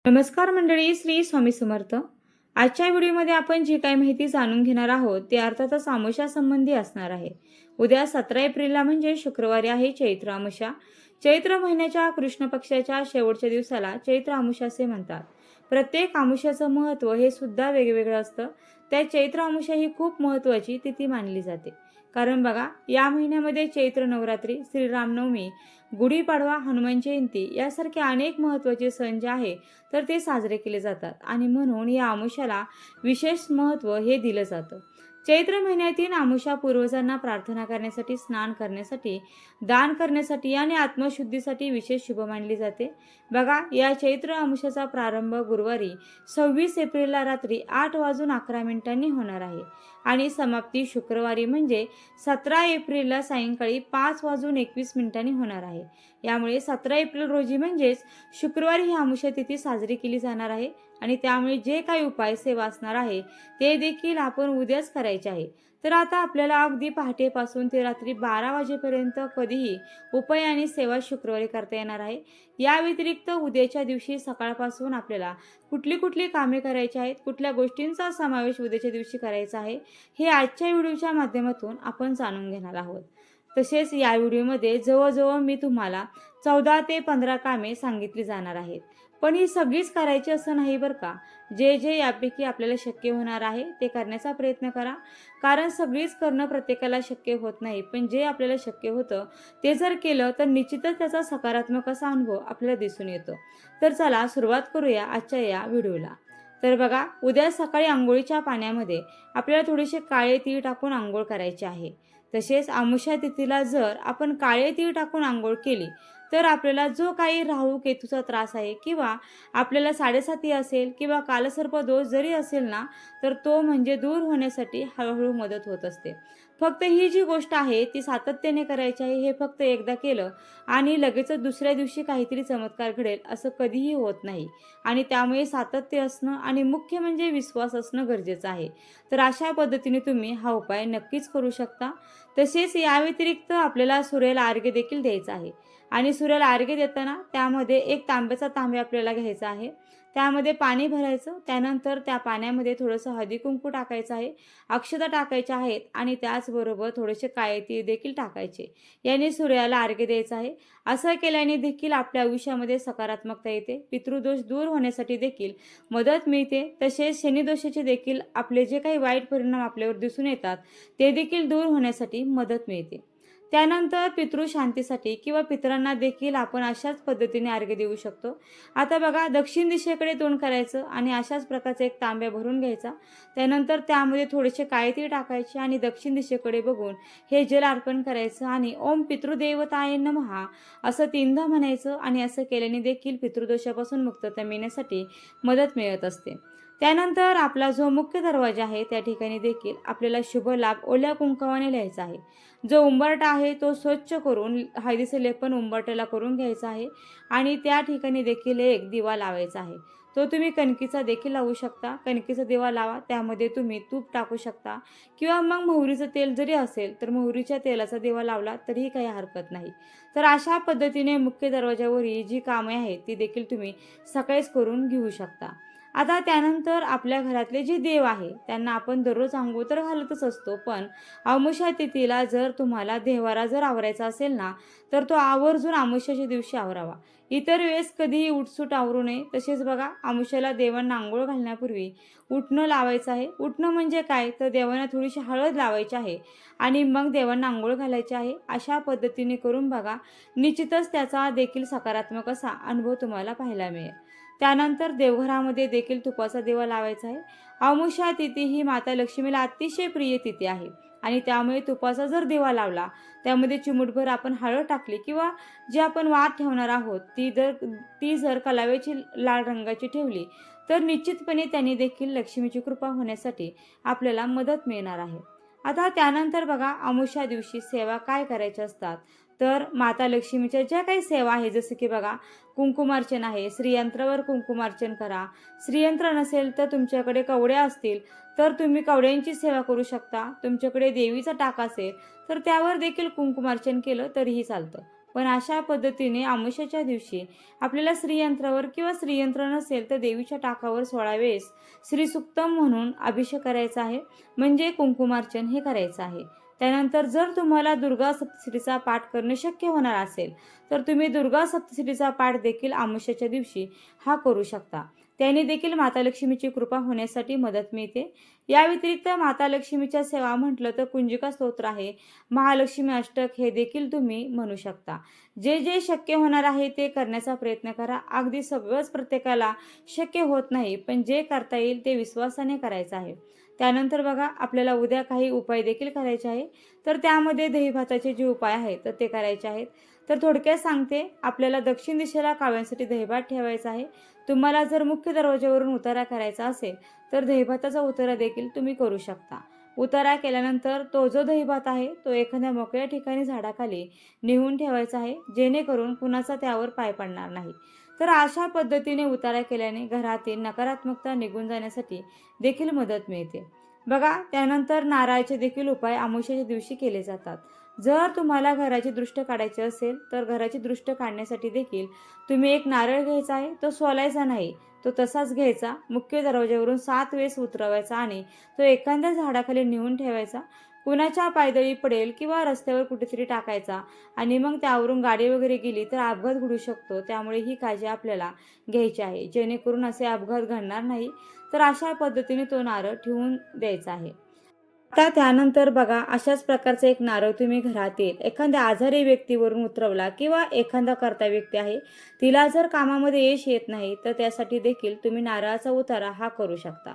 नमस्कार मंडळी, श्री स्वामी समर्थ. आजच्या व्हिडिओमध्ये आपण जी काही माहिती जाणून घेणार आहोत ते अर्थातच अमावस्या संबंधी असणार आहे. उद्या 17 एप्रिलला म्हणजे शुक्रवारी आहे चैत्र अमावस्या. चैत्र महिन्याच्या कृष्ण पक्षाच्या शेवटच्या दिवसाला चैत्र अमावस्या असे म्हणतात. प्रत्येक अमावस्याचं महत्त्व हे सुद्धा वेगवेगळं असतं. त्या चैत्र अमावस्या ही खूप महत्त्वाची तिथी मानली जाते. कारण बघा, या महिन्यामध्ये चैत्र नवरात्री, श्रीरामनवमी, गुढीपाडवा, हनुमान जयंती यासारखे अनेक महत्त्वाचे सण जे आहे तर ते साजरे केले जातात आणि म्हणून या अमावस्याला विशेष महत्त्व हे दिलं जातं. चैत्र महिन्यातील अमावस्या पूर्वजांना प्रार्थना करण्यासाठी, स्नान करण्यासाठी, दान करण्यासाठी आणि आत्मशुद्धीसाठी विशेष शुभ मानली जाते. बघा, या चैत्र अमावस्याचा प्रारंभ गुरुवारी 26 एप्रिलला रात्री 8:11 होणार आहे आणि समाप्ती शुक्रवारी म्हणजे 17 एप्रिलला सायंकाळी 5:21 होणार आहे. यामुळे 17 एप्रिल रोजी म्हणजेच शुक्रवारी ही अमावस्या तिथी साजरी केली जाणार आहे आणि त्यामुळे जे काही उपाय सेवा असणार आहे ते देखील आपण उद्याच करायचे आहे. तर आता आपल्याला अगदी पहाटेपासून ते रात्री 12 वाजेपर्यंत कधीही उपाय आणि सेवा शुक्रवारी करता येणार आहे. या व्यतिरिक्त उद्याच्या दिवशी सकाळपासून आपल्याला कुठली कुठली कामे करायची आहेत, कुठल्या गोष्टींचा समावेश उद्याच्या दिवशी करायचा आहे, हे आजच्या व्हिडिओच्या माध्यमातून आपण जाणून घेणार आहोत. तसेच या व्हिडिओमध्ये जवळजवळ मी तुम्हाला 14 ते 15 कामे सांगितली जाणार आहेत. पण ही सगळीच करायची असं नाही बरं का. जे जे यापैकी आपल्याला शक्य होणार आहे ते करण्याचा प्रयत्न करा. कारण सगळीच करणं प्रत्येकाला शक्य होत नाही. पण जे आपल्याला शक्य होतं ते जर केलं तर निश्चितच त्याचा सकारात्मक असा अनुभव आपल्याला दिसून येतो. तर चला सुरुवात करूया आजच्या या व्हिडिओला. तर बघा, उद्या सकाळी अंघोळीच्या पाण्यामध्ये आपल्याला थोडेसे काळे तीळ टाकून अंघोळ करायचे आहे. तसेच अमावस्या तिथीला जर आपण काळे तीळ टाकून अंघोळ केली तर आपल्याला जो काही राहू केतूचा त्रास आहे किंवा आपल्याला 7.5 असेल किंवा कालसर्प दोष जरी असेल ना, तर तो म्हणजे दूर होण्यासाठी हळूहळू मदत होत असते. फक्त ही जी गोष्ट आहे ती सातत्याने करायची आहे. हे फक्त एकदा केलं आणि लगेचच दुसऱ्या दिवशी काहीतरी चमत्कार घडेल असं कधीही होत नाही आणि त्यामुळे सातत्य असणं आणि मुख्य म्हणजे विश्वास असणं गरजेचं आहे. तर अशा पद्धतीने तुम्ही हा उपाय नक्कीच करू शकता. तसेच या व्यतिरिक्त आपल्याला सूर्याला अर्घ्य देखील द्यायचं आहे आणि सूर्याला अर्घ्य देताना त्यामध्ये एक तांब्याचा तांब्या आपल्याला घ्यायचा आहे. त्यामध्ये पाणी भरायचं. त्यानंतर त्या पाण्यामध्ये थोडंसं हळदी कुंकू टाकायचं आहे, अक्षता टाकायच्या आहेत आणि त्याचबरोबर थोडेसे काळे तीळ देखील टाकायचे. याने सूर्याला अर्घ्य द्यायचं आहे. असं केल्याने देखील आपल्या आयुष्यामध्ये सकारात्मकता येते. पितृदोष दूर होण्यासाठी देखील मदत मिळते. तसेच शनिदोषाचे देखील आपले जे काही वाईट परिणाम आपल्यावर दिसून येतात ते देखील दूर होण्यासाठी मदत मिळते. त्यानंतर पितृशांतीसाठी किंवा पितरांना देखील आपण अशाच पद्धतीने अर्घ्य देऊ शकतो. आता बघा, दक्षिण दिशेकडे तोंड करायचं आणि अशाच प्रकारचा एक तांब्या भरून घ्यायचा. त्यानंतर त्यामध्ये थोडेसे काळे तीळ टाकायचे आणि दक्षिण दिशेकडे बघून हे जल अर्पण करायचं आणि ओम पितृदेवताय नमः असं 3दा म्हणायचं आणि असं केल्याने देखील पितृदोषापासून मुक्तता मिळण्यासाठी मदत मिळत असते. त्यानंतर आपला जो मुख्य दरवाजा आहे त्या ठिकाणी देखील आपल्याला शुभ लाभ ओल्या कुंकवाने लिहायचा आहे. जो उंबरठा आहे तो स्वच्छ करून हळदीचे लेपन उंबरट्याला करून घ्यायचा आहे आणि त्या ठिकाणी देखील एक दिवा लावायचा आहे. तो तुम्ही कणकीचा देखील लावू शकता. कणकीचा दिवा लावा, त्यामध्ये तुम्ही तूप टाकू शकता किंवा मग मोहरीचं तेल जरी असेल तर मोहरीच्या तेलाचा दिवा लावला तरीही काही हरकत नाही. तर अशा पद्धतीने मुख्य दरवाजावरील जी कामे आहेत ती देखील तुम्ही सकाळीच करून घेऊ शकता. आता त्यानंतर आपल्या घरातले जे देव आहे त्यांना आपण दररोज अंघोळ तर घालतच असतो, पण अमावस्या तिथीला जर तुम्हाला देवारा जर आवरायचा असेल ना, तर तो आवर्जून अमावस्याच्या दिवशी आवरावा. इतर वेळेस कधीही उठसूट आवरू नये. तसेच बघा, अमावस्याला देवांना अंघोळ घालण्यापूर्वी उटणं लावायचं आहे. उटणं म्हणजे काय, तर देवांना थोडीशी हळद लावायची आहे आणि मग देवांना अंघोळ घालायची आहे. अशा पद्धतीने करून बघा, निश्चितच त्याचा देखील सकारात्मक असा अनुभव तुम्हाला पाहायला मिळेल. त्यानंतर देवघरामध्ये देखील तुपाचा दिवा लावायचा आहे. अमावस्या तिथी ही माता लक्ष्मीला अतिशय प्रिय तिथी आहे आणि त्यामुळे तुपाचा जर दिवा लावला, त्यामध्ये चिमूटभर आपण हळद टाकली किंवा जी आपण वात ठेवणार आहोत ती जर कलाव्याची लाल रंगाची ठेवली तर निश्चितपणे त्याने देखील लक्ष्मीची कृपा होण्यासाठी आपल्याला मदत मिळणार आहे. आता त्यानंतर बघा, अमावस्या दिवशी सेवा काय करायच्या असतात, तर माता लक्ष्मीच्या ज्या काही सेवा आहे, जसं की बघा, कुंकुमार्चन आहे. श्रीयंत्रावर कुंकुमार्चन करा. श्रीयंत्र नसेल तर तुमच्याकडे कवड्या असतील तर तुम्ही कवड्यांची सेवा करू शकता. तुमच्याकडे देवीचा टाक असेल तर त्यावर देखील कुंकुमार्चन केलं तरीही चालतं. पण अशा पद्धतीने अमावस्येच्या दिवशी आपल्याला श्रीयंत्रावर किंवा श्रीयंत्र नसेल तर देवीच्या टाकावर 16 वेळेस श्रीसूक्तम म्हणून अभिषेक करायचा आहे, म्हणजे कुंकुमार्चन हे करायचं आहे. त्यानंतर जर तुम्हाला दुर्गा सप्तशतीचा पाठ करणे शक्य होणार असेल तर तुम्ही दुर्गा सप्तशतीचा पाठ देखील अमावस्येच्या दिवशी हा करू शकता. त्याने देखील माता लक्ष्मीची कृपा होण्यासाठी मदत मिळते. या व्यतिरिक्त माता लक्ष्मीच्या सेवा म्हटलं तर कुंजिका स्तोत्र आहे, महालक्ष्मी अष्टक हे देखील तुम्ही म्हणू शकता. जे जे शक्य होणार आहे ते करण्याचा प्रयत्न करा. अगदी सगळंच प्रत्येकाला शक्य होत नाही, पण जे करता येईल ते विश्वासाने करायचं आहे. त्यानंतर बघा, आपल्याला उद्या काही उपाय देखील करायचे आहे. तर त्यामध्ये दही भाताचे जे उपाय आहेत तर ते करायचे आहेत. तर थोडक्यात सांगते, आपल्याला दक्षिण दिशेला कावळ्यांसाठी दहीभात ठेवायचा आहे. तुम्हाला जर मुख्य दरवाज्यावरून उतारा करायचा असेल तर दहीभाताचा उतारा देखील तुम्ही करू शकता. उतारा केल्यानंतर तो जो दहीभात आहे तो एखाद्या मोकळ्या ठिकाणी झाडाखाली नेऊन ठेवायचा आहे, जेणेकरून कुणाचा त्यावर पाय पडणार नाही. तर अशा पद्धतीने उतारा केल्याने घरातील नकारात्मकता निघून जाण्यासाठी देखील मदत मिळते. बघा, त्यानंतर नारळाचे देखील उपाय अमावस्येच्या दिवशी केले जातात. जर तुम्हाला घराची दृष्ट काढायची असेल तर घराची दृष्ट काढण्यासाठी देखील तुम्ही एक नारळ घ्यायचा आहे, तो सोलायचा नाही, तो तसाच घ्यायचा, मुख्य दरवाज्यावरून 7 वेळेस उतरवायचा आणि तो एखाद्या झाडाखाली नेऊन ठेवायचा. कुणाच्या पायदळी पडेल किंवा रस्त्यावर कुठेतरी टाकायचा आणि मग त्यावरून गाडी वगैरे गेली तर अपघात घडू शकतो. त्यामुळे ही काळजी आपल्याला घ्यायची आहे, जेणेकरून असे अपघात घडणार नाही. तर अशा पद्धतीने तो नारळ ठेवून द्यायचा आहे. आता त्यानंतर बघा, अशाच प्रकारचा एक नारळ तुम्ही घरातील एखाद्या आजारी व्यक्तीवरून उतरवला किंवा एखादा कर्ता व्यक्ती आहे, तिला जर कामामध्ये यश येत नाही तर त्यासाठी देखील तुम्ही नारळाचा उतारा हा करू शकता.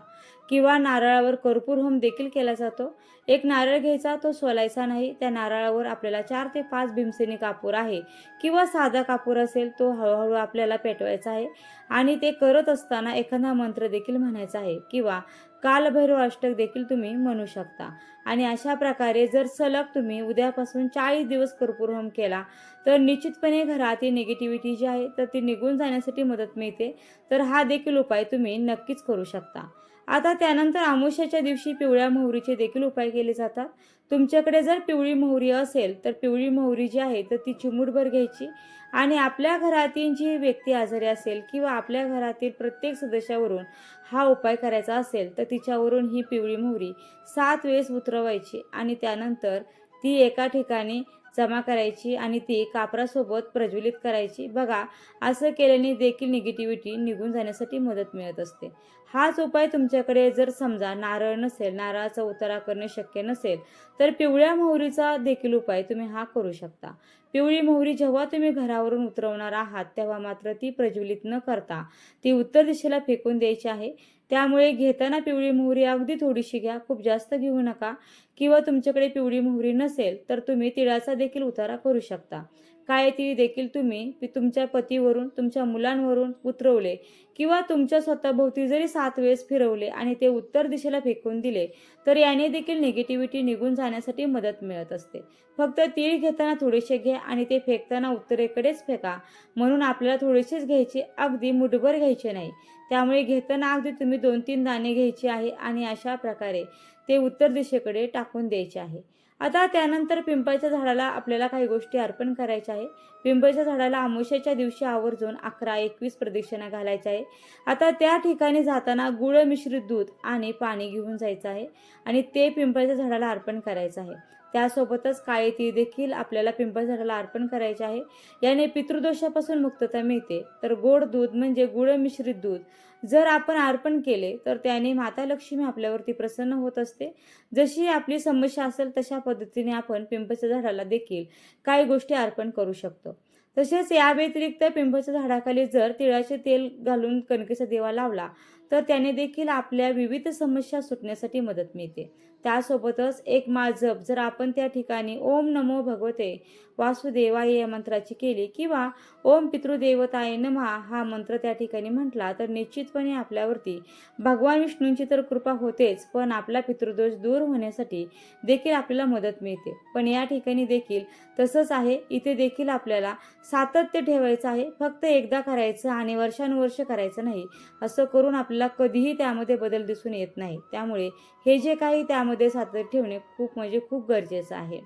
किंवा नारळावर कर्पूर होम देखील केला जातो. एक नारळ घ्यायचा, तो सोलायचा नाही. त्या नारळावर आपल्याला 4 ते 5 भीमसेनी कापूर आहे किंवा साधा कापूर असेल तो हळूहळू आपल्याला पेटवायचा आहे आणि ते करत असताना एखादा मंत्र देखील म्हणायचा आहे किंवा कालभैरव अष्टक देखील तुम्ही म्हणू शकता. आणि अशा प्रकारे जर सलग तुम्ही उद्यापासून 40 दिवस कर्पूर होम केला तर निश्चितपणे घरातील निगेटिव्हिटी जी आहे तर ती निघून जाण्यासाठी मदत मिळते. तर हा देखील उपाय तुम्ही नक्कीच करू शकता. आता त्यानंतर अमावस्येच्या दिवशी पिवळ्या मोहरीचे देखील उपाय केले जातात. तुमच्याकडे जर पिवळी मोहरी असेल तर पिवळी मोहरी जी आहे तर ती चिमूटभर घ्यायची आणि आपल्या घरातील जी व्यक्ती आजारी असेल किंवा आपल्या घरातील प्रत्येक सदस्यावरून हा उपाय करायचा असेल तर तिच्यावरून ही पिवळी मोहरी 7 वेळेस उतरवायची आणि त्यानंतर ती एका ठिकाणी जमा करायची आणि ती कापरासोबत प्रज्वलित करायची. बघा, असं केल्याने देखील निगेटिव्हिटी निघून जाण्यासाठी मदत मिळत असते. हाच उपाय तुमच्याकडे जर समजा नारळ नसेल, नारळाचा उतारा करणे शक्य नसेल तर पिवळ्या मोहरीचा देखील उपाय तुम्ही हा करू शकता. पिवळी मोहरी जेव्हा तुम्ही घरावरून उतरवणार आहात तेव्हा मात्र ती प्रज्वलित न करता ती उत्तर दिशेला फेकून द्यायची आहे. त्यामुळे घेताना पिवळी मोहरी अगदी थोडीशी घ्या, खूप जास्त घेऊ नका. किंवा तुमच्याकडे पिवळी मोहरी नसेल तर तुम्ही तिळाचा देखील उतारा करू शकता. काळे तीळ देखील तुम्ही तुमच्या पतीवरून, तुमच्या मुलांवरून उतरवले किंवा तुमच्या स्वतःभोवती जरी 7 वेळेस फिरवले आणि ते उत्तर दिशेला फेकून दिले तर याने देखील निगेटिव्हिटी निघून जाण्यासाठी मदत मिळत असते. फक्त तीळ घेताना थोडेसे घ्या आणि ते फेकताना उत्तरेकडेच फेका. म्हणून आपल्याला थोडेसेच घ्यायचे, अगदी मुठभर घ्यायचे नाही. त्यामुळे घेताना अगदी तुम्ही 2-3 दाणे घ्यायचे आहे आणि अशा प्रकारे ते उत्तर दिशेकडे टाकून द्यायचे आहे. आता त्यानंतर पिंपळाच्या झाडाला आपल्याला काही गोष्टी अर्पण करायच्या आहे. पिंपळाच्या झाडाला अमावस्येच्या दिवशी आवर्जून 11-21 प्रदक्षिणा घालायच्या आहे. आता त्या ठिकाणी जाताना गुळ मिश्रित दूध आणि पाणी घेऊन जायचं आहे आणि ते पिंपळाच्या झाडाला अर्पण करायचं आहे. त्यासोबतच काळे तीळ देखील आपल्याला पिंपळाच्या झाडाला अर्पण करायचे आहे. याने पितृदोषापासून मुक्तता मिळते. तर गोड दूध म्हणजे गुळ मिश्रित दूध जर आपण अर्पण केले तर त्याने माता लक्ष्मी आपल्यावरती प्रसन्न होत असते. जशी आपली समस्या असेल तशा पद्धतीने आपण पिंपळाच्या झाडाला देखील काही गोष्टी अर्पण करू शकतो. तसेच या व्यतिरिक्त पिंपळाच्या झाडाखाली जर तिळाचे तेल घालून कणकेचा दिवा लावला तर त्याने देखील आपल्या विविध समस्या सुटण्यासाठी मदत मिळते. त्यासोबतच एक माळ जप जर आपण त्या ठिकाणी ओम नमो भगवते वासुदेवाय या मंत्राची केली किंवा ओम पितृदेवताय नमः हा मंत्र त्या ठिकाणी म्हटला तर निश्चितपणे आपल्यावरती भगवान विष्णूंची तर कृपा होतेच, पण आपला पितृदोष दूर होण्यासाठी देखील आपल्याला मदत मिळते. पण या ठिकाणी देखील तसंच आहे. इथे देखील आपल्याला सातत्य ठेवायचं आहे. फक्त एकदा करायचं आणि वर्षानुवर्ष करायचं नाही. असं करून आपल्याला कधीही त्यामध्ये बदल दिसून येत नाही. त्यामुळे हे जे काही त्यामध्ये सातत्य ठेवणे खूप म्हणजे खूप गरजेचं आहे.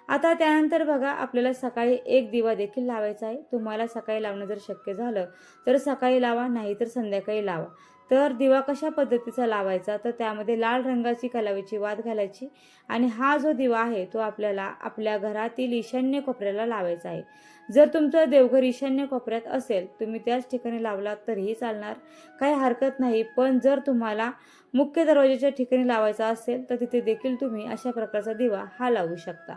आता त्यानंतर बघा आपल्याला सकाळी एक दिवा देखील लावायचा आहे. तुम्हाला सकाळी लावणं जर शक्य झालं तर सकाळी लावा, नाही तर संध्याकाळी लावा. तर दिवा कशा पद्धतीचा लावायचा, तर त्यामध्ये लाल रंगाची कलावीची वात घालायची आणि हा जो दिवा आहे तो आपल्याला आपल्या घरातील ईशान्य कोपऱ्याला लावायचा आहे. जर तुमचं देवघर ईशान्य कोपऱ्यात असेल, तुम्ही त्याच ठिकाणी लावलात तरीही चालणार, काही हरकत नाही. पण जर तुम्हाला मुख्य दरवाजाच्या ठिकाणी लावायचा असेल तर तिथे देखील तुम्ही अशा प्रकारचा दिवा हा लावू शकता.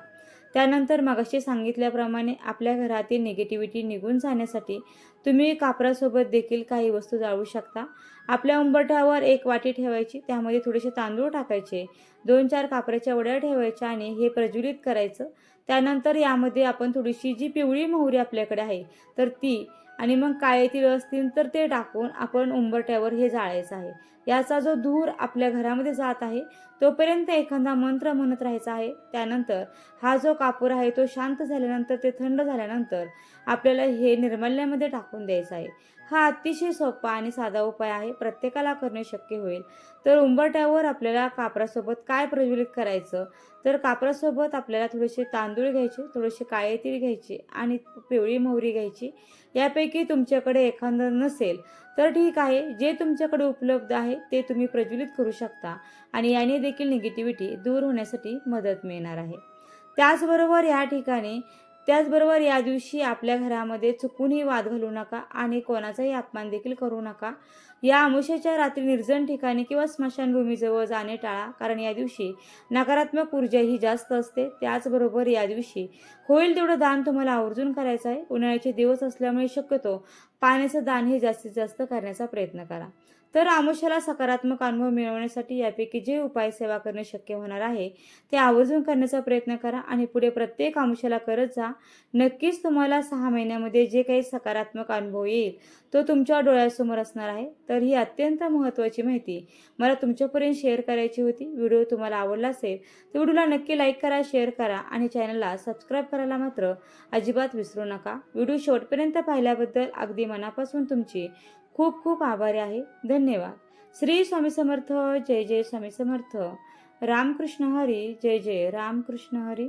त्यानंतर मगाशी सांगितल्याप्रमाणे आपल्या घरातील निगेटिव्हिटी निघून जाण्यासाठी तुम्ही कापरासोबत देखील काही वस्तू जाळू शकता. आपल्या उंबरठ्यावर एक वाटी ठेवायची, त्यामध्ये थोडेसे तांदूळ टाकायचे, 2-4 कापराच्या वड्या ठेवायच्या आणि हे प्रज्वलित करायचं. त्यानंतर यामध्ये आपण थोडीशी जी पिवळी मोहरी आपल्याकडे आहे तर ती आणि मग काळे तीळ असतील तर ते टाकून आपण उंबरठ्यावर हे जाळायचं आहे. याचा जो धूर आपल्या घरामध्ये जात आहे तोपर्यंत एखादा मंत्र म्हणत राहायचा आहे. त्यानंतर हा जो कापूर आहे तो शांत झाल्यानंतर, ते थंड झाल्यानंतर आपल्याला हे निर्माल्यामध्ये टाकून द्यायचं आहे. हा अतिशय सोपा आणि साधा उपाय आहे, प्रत्येकाला करणे शक्य होईल. तर उंबरठ्यावर आपल्याला कापरासोबत काय प्रज्वलित करायचं, तर कापरासोबत आपल्याला थोडेसे तांदूळ घ्यायचे, थोडेसे काळे तीळ घ्यायचे आणि पिवळी मोहरी घ्यायची. यापैकी तुमच्याकडे एखादं नसेल तर ठीक आहे, जे तुमच्याकडे उपलब्ध आहे ते तुम्ही प्रज्वलित करू शकता आणि याने देखील निगेटिव्हिटी दूर होण्यासाठी मदत मिळणार आहे. त्याचबरोबर या दिवशी आपल्या घरामध्ये चुकूनही वाद घालू नका आणि कोणाचाही अपमान देखील करू नका. या अमावस्येच्या रात्री निर्जन ठिकाणी किंवा स्मशानभूमीजवळ जाणे टाळा, कारण या दिवशी नकारात्मक ऊर्जा ही जास्त असते. त्याचबरोबर या दिवशी होईल तेवढं दान तुम्हाला आवर्जून करायचं आहे. उन्हाळ्याचे दिवस असल्यामुळे शक्यतो पाण्याचं दान हे जास्तीत जास्त करण्याचा प्रयत्न करा. तर अमावस्येला सकारात्मक अनुभव मिळवण्यासाठी यापैकी जे उपाय सेवा करणे शक्य होणार आहे ते आवर्जून करण्याचा प्रयत्न करा आणि पुढे प्रत्येक अमावस्येला करत जा. नक्कीच तुम्हाला 6 महिन्यामध्ये जे काही सकारात्मक अनुभव येईल तो तुमच्या डोळ्यासमोर असणार आहे. तर ही अत्यंत महत्त्वाची माहिती मला तुमच्यापर्यंत शेअर करायची होती. व्हिडिओ तुम्हाला आवडला असेल तर व्हिडिओला नक्की लाईक करा, शेअर करा आणि चॅनलला सबस्क्राईब करायला मात्र अजिबात विसरू नका. व्हिडिओ शेवटपर्यंत पाहिल्याबद्दल अगदी मनापासून तुमची खूप खूप आभारी आहे. धन्यवाद. श्री स्वामी समर्थ. जय जय स्वामी समर्थ. रामकृष्ण हरी. जय जय रामकृष्ण हरी.